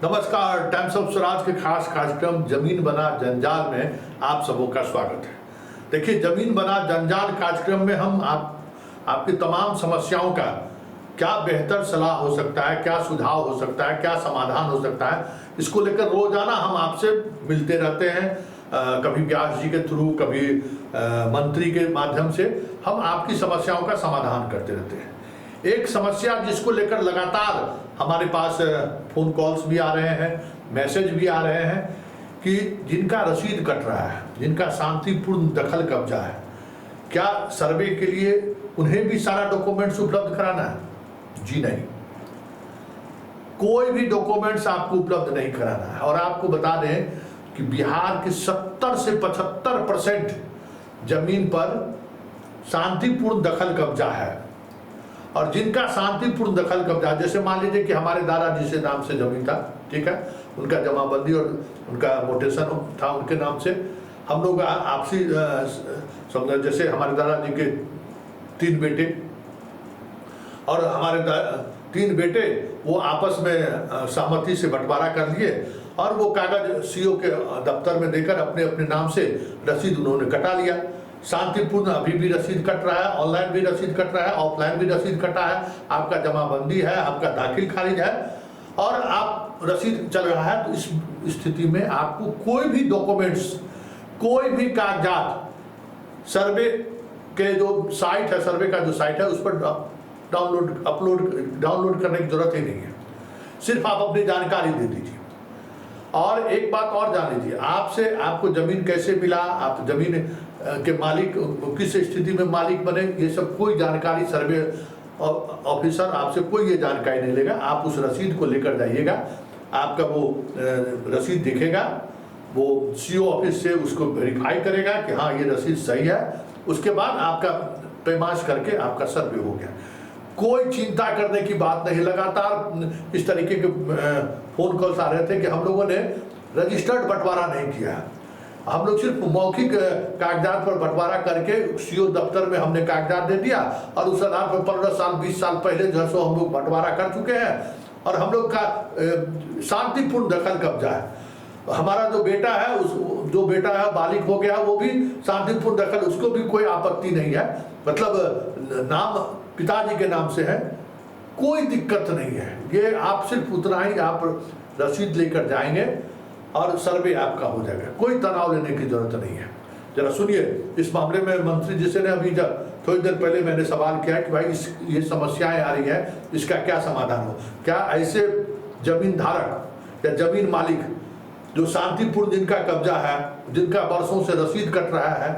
नमस्कार, times of Swaraj के खास कार्यक्रम जमीन बना जंजाल में आप सबों का स्वागत है। देखिए, जमीन बना जंजाल कार्यक्रम में हम आपकी तमाम समस्याओं का क्या बेहतर सलाह हो सकता है, क्या सुझाव हो सकता है, क्या समाधान हो सकता है, इसको लेकर रोजाना हम आपसे मिलते रहते हैं। कभी व्यास जी के थ्रू, कभी मंत्री के माध्यम से हम आपकी समस्याओं का समाधान करते रहते हैं। एक समस्या जिसको लेकर लगातार हमारे पास फोन कॉल्स भी आ रहे हैं, मैसेज भी आ रहे हैं कि जिनका रसीद कट रहा है, जिनका शांतिपूर्ण दखल कब्जा है, क्या सर्वे के लिए उन्हें भी सारा डॉक्यूमेंट्स उपलब्ध कराना है? जी नहीं, कोई भी डॉक्यूमेंट्स आपको उपलब्ध नहीं कराना है। और आपको बता दें कि बिहार के 70 से 75% जमीन पर शांतिपूर्ण दखल कब्जा है। और जिनका शांतिपूर्ण दखल कब्जा, जैसे मान लीजिए कि हमारे दादाजी से नाम से जमीन था, ठीक है, उनका जमाबंदी और उनका मोटेशन था उनके नाम से, हम लोग आपसी समझ, जैसे हमारे दादाजी के 3 बेटे और हमारे 3 बेटे वो आपस में सहमति से बंटवारा कर लिए और वो कागज सीओ के दफ्तर में देकर अपने अपने नाम से रसीद उन्होंने कटा लिया। शांतिपूर्ण अभी भी रसीद कट रहा है, ऑनलाइन भी रसीद कट रहा है, ऑफलाइन भी रसीद कटा है, आपका जमाबंदी है, आपका दाखिल खारिज है और आप रसीद चल रहा है। तो इस स्थिति में आपको कोई भी डॉक्यूमेंट्स, कोई भी कागजात सर्वे के जो साइट है, सर्वे का जो साइट है, उस पर डाउनलोड करने की जरूरत ही नहीं है। सिर्फ आप अपनी जानकारी दे दीजिए। और एक बात और जान लीजिए, आपको जमीन कैसे मिला, आप जमीन के मालिक किस स्थिति में मालिक बने, ये सब कोई जानकारी सर्वे ऑफिसर आपसे कोई ये जानकारी नहीं लेगा। आप उस रसीद को लेकर जाइएगा, आपका वो रसीद दिखेगा, वो सीओ ऑफिस से उसको वेरीफाई करेगा कि हाँ ये रसीद सही है। उसके बाद आपका पैमाश करके आपका सर्वे हो गया। कोई चिंता करने की बात नहीं। लगातार इस तरीके के फोन कॉल्स आ रहे थे कि हम लोगों ने रजिस्टर्ड बंटवारा नहीं किया, हम लोग सिर्फ मौखिक कागजात पर बंटवारा करके सीओ दफ्तर में हमने कागजात दे दिया और उस आधार पर 15 साल 20 साल पहले जो है सो हम लोग बंटवारा कर चुके हैं और हम लोग का शांतिपूर्ण दखल कब्जा है। हमारा जो बेटा है, जो बेटा है बालिग हो गया, वो भी शांतिपूर्ण दखल, उसको भी कोई आपत्ति नहीं है, मतलब नाम पिताजी के नाम से है, कोई दिक्कत नहीं है। ये आप सिर्फ उतना ही आप रसीद लेकर जाएंगे और सर्वे आपका हो जाएगा, कोई तनाव लेने की जरूरत नहीं है। जरा सुनिए इस मामले में मंत्री जी से ने अभी थोड़ी देर पहले मैंने सवाल किया कि भाई ये समस्याएं आ रही है, इसका क्या समाधान हो। क्या ऐसे जमीन धारक या जमीन मालिक जो शांतिपूर्ण जिनका कब्जा है, जिनका वर्षों से रसीद कट रहा है,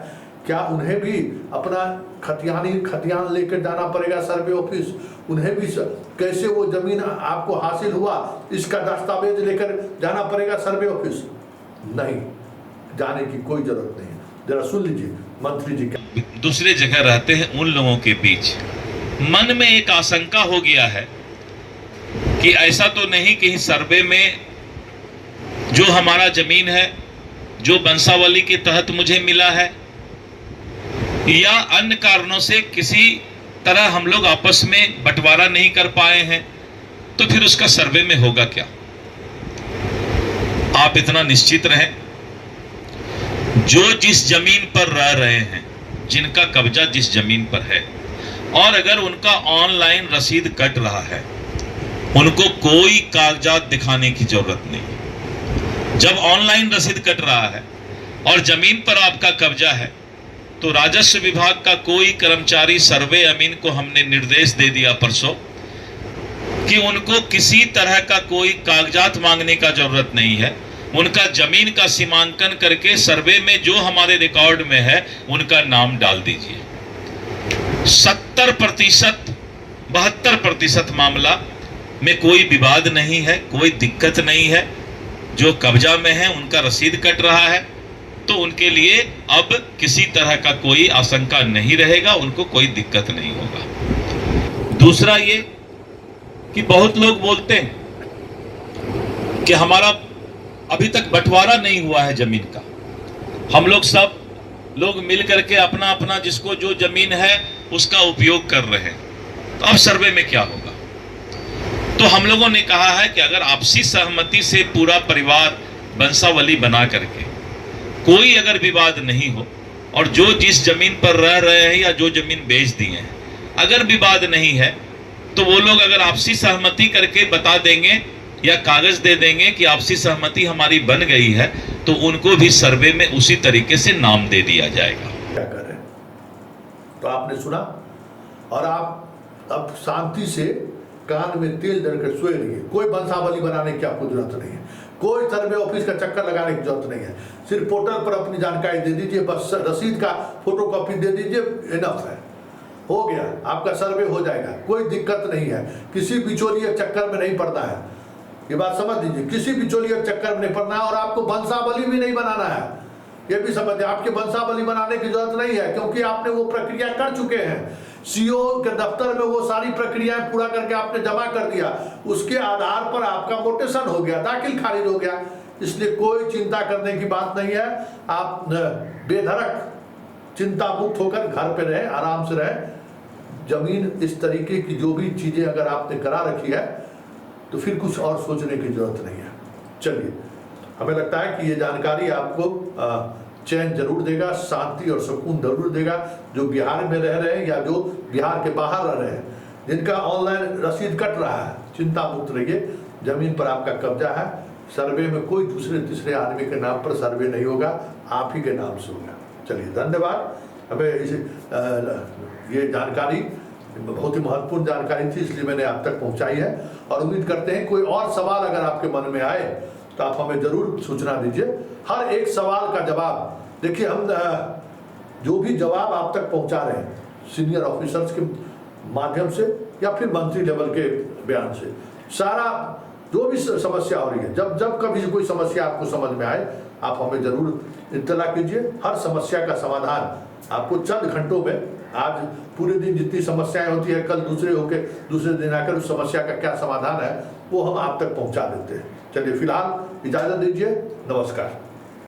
क्या उन्हें भी अपना खतियान लेकर जाना पड़ेगा सर्वे ऑफिस? उन्हें भी कैसे वो जमीन आपको हासिल हुआ इसका दस्तावेज लेकर जाना पड़ेगा सर्वे ऑफिस? नहीं, जाने की कोई जरूरत नहीं। जरा सुन लीजिए मंत्री जी क्या। दूसरे जगह रहते हैं उन लोगों के बीच मन में एक आशंका हो गया है कि ऐसा तो नहीं कहीं सर्वे में जो हमारा जमीन है, जो बंसावली के तहत मुझे मिला है, या अन्य कारणों से किसी तरह हम लोग आपस में बंटवारा नहीं कर पाए हैं, तो फिर उसका सर्वे में होगा क्या? आप इतना निश्चित रहें, जो जिस जमीन पर रह रहे हैं, जिनका कब्जा जिस जमीन पर है, और अगर उनका ऑनलाइन रसीद कट रहा है, उनको कोई कागजात दिखाने की जरूरत नहीं। जब ऑनलाइन रसीद कट रहा है और जमीन पर आपका कब्जा है, तो राजस्व विभाग का कोई कर्मचारी सर्वे अमीन को हमने निर्देश दे दिया परसों कि उनको किसी तरह का कोई कागजात मांगने का जरूरत नहीं है। उनका जमीन का सीमांकन करके सर्वे में जो हमारे रिकॉर्ड में है उनका नाम डाल दीजिए। 70% 72% मामला में कोई विवाद नहीं है, कोई दिक्कत नहीं है। जो कब्जा में है उनका रसीद कट रहा है, तो उनके लिए अब किसी तरह का कोई आशंका नहीं रहेगा, उनको कोई दिक्कत नहीं होगा। दूसरा ये कि बहुत लोग बोलते हैं कि हमारा अभी तक बंटवारा नहीं हुआ है जमीन का, हम लोग सब लोग मिल करके अपना अपना जिसको जो जमीन है उसका उपयोग कर रहे हैं, तो अब सर्वे में क्या होगा? तो हम लोगों ने कहा है कि अगर आपसी सहमति से पूरा परिवार वंशावली बना करके कोई अगर विवाद नहीं हो और जो जिस जमीन पर रह रहे हैं या जो जमीन बेच दिए हैं अगर विवाद नहीं है तो वो लोग अगर आपसी सहमति करके बता देंगे या कागज दे देंगे कि आपसी सहमति हमारी बन गई है तो उनको भी सर्वे में उसी तरीके से नाम दे दिया जाएगा। क्या कर रहे हैं तो आपने सुना, और आप अब शांति से कान में तेल डलकर सोए रहिए। कोई वंशावली बनाने की आपको जरूरत नहीं है, कोई सर्वे ऑफिस का चक्कर लगाने की जरूरत नहीं है। सिर्फ पोर्टल पर अपनी जानकारी दे दीजिए, बस रसीद का फोटो कॉपी दे दीजिए, इनफ है, हो गया, आपका सर्वे हो जाएगा, कोई दिक्कत नहीं है। किसी बिचौलिए चक्कर में नहीं पड़ना है, ये बात समझ लीजिए, किसी बिचौलिए चक्कर में नहीं पड़ना है। और आपको वंशावली भी नहीं बनाना है, ये भी समझिए, आपके वंशावली बनाने की जरूरत नहीं है, क्योंकि आपने वो प्रक्रिया कर चुके हैं। सीओ के दफ्तर में वो सारी प्रक्रियाएं पूरा करके आपने जमा कर दिया, उसके आधार पर आपका मोटेशन हो गया, दाखिल खारिज हो गया। इसलिए कोई चिंता करने की बात नहीं है। आप बेधड़क चिंता मुक्त होकर घर पे रहे, आराम से रहे। जमीन इस तरीके की जो भी चीजें अगर आपने करा रखी है तो फिर कुछ और सोचने की जरूरत नहीं है। चलिए, हमें लगता है कि ये जानकारी आपको चैन जरूर देगा, शांति और सुकून जरूर देगा। जो बिहार में रह रहे हैं या जो बिहार के बाहर रह रहे हैं, जिनका ऑनलाइन रसीद कट रहा है, चिंता मुक्त रहिए। जमीन पर आपका कब्जा है, सर्वे में कोई दूसरे तीसरे आदमी के नाम पर सर्वे नहीं होगा, आप ही के नाम से होगा। चलिए, धन्यवाद। हमें ये जानकारी बहुत ही महत्वपूर्ण जानकारी थी, इसलिए मैंने आप तक पहुंचाई है। और उम्मीद करते हैं कोई और सवाल अगर आपके मन में आए तो आप हमें जरूर सूचना दीजिए। हर एक सवाल का जवाब देखिए, हम जो भी जवाब आप तक पहुंचा रहे हैं सीनियर ऑफिसर्स के माध्यम से या फिर मंत्री लेवल के बयान से, सारा जो भी समस्या हो रही है, जब कभी कोई समस्या आपको समझ में आए आप हमें जरूर इत्तला कीजिए। हर समस्या का समाधान आपको चंद घंटों में, आज पूरे दिन जितनी समस्याएं होती है, कल दूसरे दिन आकर उस समस्या का क्या समाधान है वो हम आप तक पहुंचा देते हैं। चलिए, फिलहाल इजाजत दीजिए, नमस्कार।